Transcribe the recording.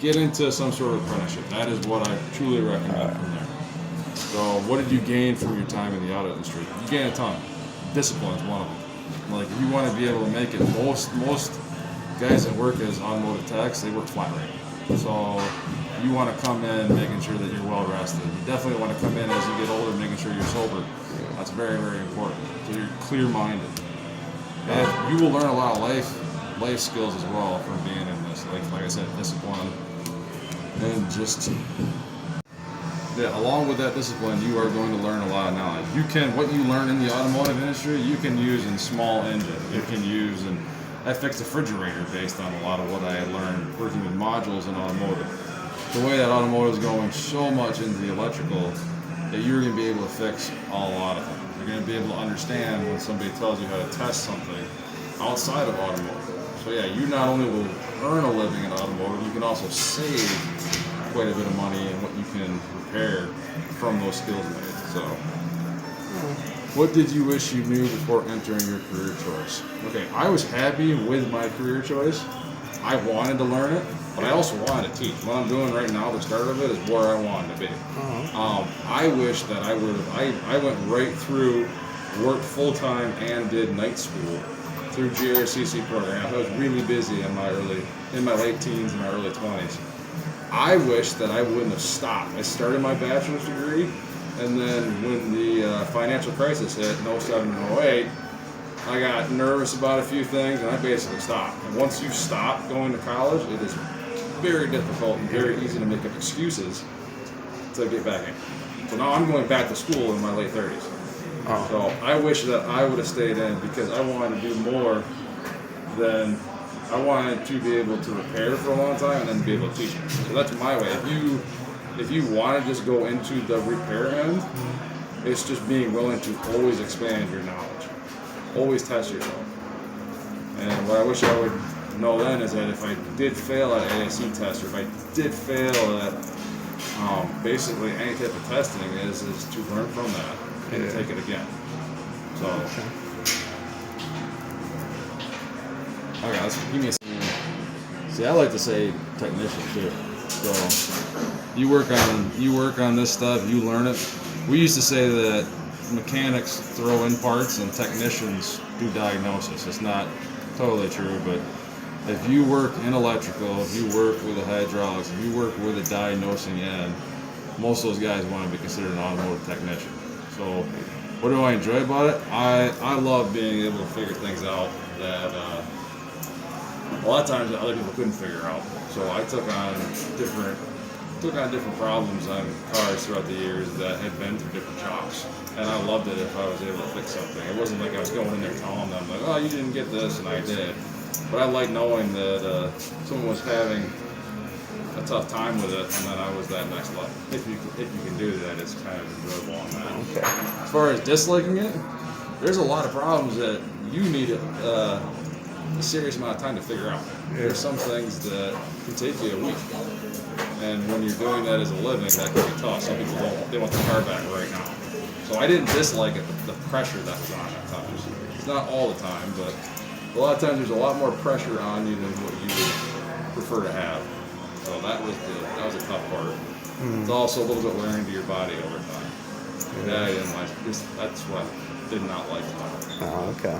get into some sort of apprenticeship. That is what I truly recommend from there. So what did you gain from your time in the auto industry? You gain a ton. Discipline is one of them. Like if you want to be able to make it, most guys that work as automotive techs, they work flat rate. So you want to come in making sure that you're well rested. You definitely want to come in as you get older, making sure you're sober. That's very, very important. So you're clear-minded. And you will learn a lot of life skills as well from being in this. Like I said, discipline and just along with that discipline, you are going to learn a lot of knowledge. What you learn in the automotive industry, you can use in small engine. You can use in I fixed a refrigerator based on a lot of what I had learned working with modules in automotive. The way that automotive is going so much into the electrical that you're going to be able to fix a lot of them. You're going to be able to understand when somebody tells you how to test something outside of automotive. So yeah, you not only will earn a living in automotive, you can also save quite a bit of money in what you can repair from those skills made. So, what did you wish you knew before entering your career choice? Okay, I was happy with my career choice. I wanted to learn it, but I also wanted to teach. What I'm doing right now, the start of it, is where I wanted to be. I wish that I would have. I went right through, worked full time, and did night school through GRCC program. I was really busy in my late teens and my early 20s. I wish that I wouldn't have stopped. I started my bachelor's degree, and then when the financial crisis hit in 07 and 08, I got nervous about a few things, and I basically stopped. And once you stop going to college, it is very difficult and very easy to make up excuses to get back in. So now I'm going back to school in my late 30s. So I wish that I would have stayed in because I wanted to do more than I wanted to be able to repair for a long time and then be able to teach it. So that's my way. If you want to just go into the repair end, it's just being willing to always expand your knowledge, always test yourself. And what I wish I would know then is that if I did fail at ASE test, or if I did fail at basically any type of testing, is to learn from that and take it again. So. Okay, let's give me a second. See, I like to say technician too. So you work on this stuff, you learn it. We used to say that mechanics throw in parts and technicians do diagnosis. It's not totally true, but if you work in electrical, if you work with the hydraulics, if you work with a diagnosing end, most of those guys want to be considered an automotive technician. So what do I enjoy about it? I love being able to figure things out that a lot of times that other people couldn't figure out. So I took on different problems on cars throughout the years that had been through different shops, and I loved it if I was able to fix something. It wasn't like I was going in there telling them like, oh, you didn't get this, and I did. But I like knowing that someone was having a tough time with it, and then I was that next level. If you can do that, it's kind of enjoyable on that. Okay. As far as disliking it, there's a lot of problems that you need a serious amount of time to figure out. There's some things that can take you a week, and when you're doing that as a living, that can be tough. Some people they want the car back right now. So I didn't dislike it, the pressure that was on at times. It's not all the time, but a lot of times there's a lot more pressure on you than what you would prefer to have. So that was a tough part. It's also a little bit wearing to your body over time. Yeah, I didn't like. That's what I did not like about it. Oh, okay.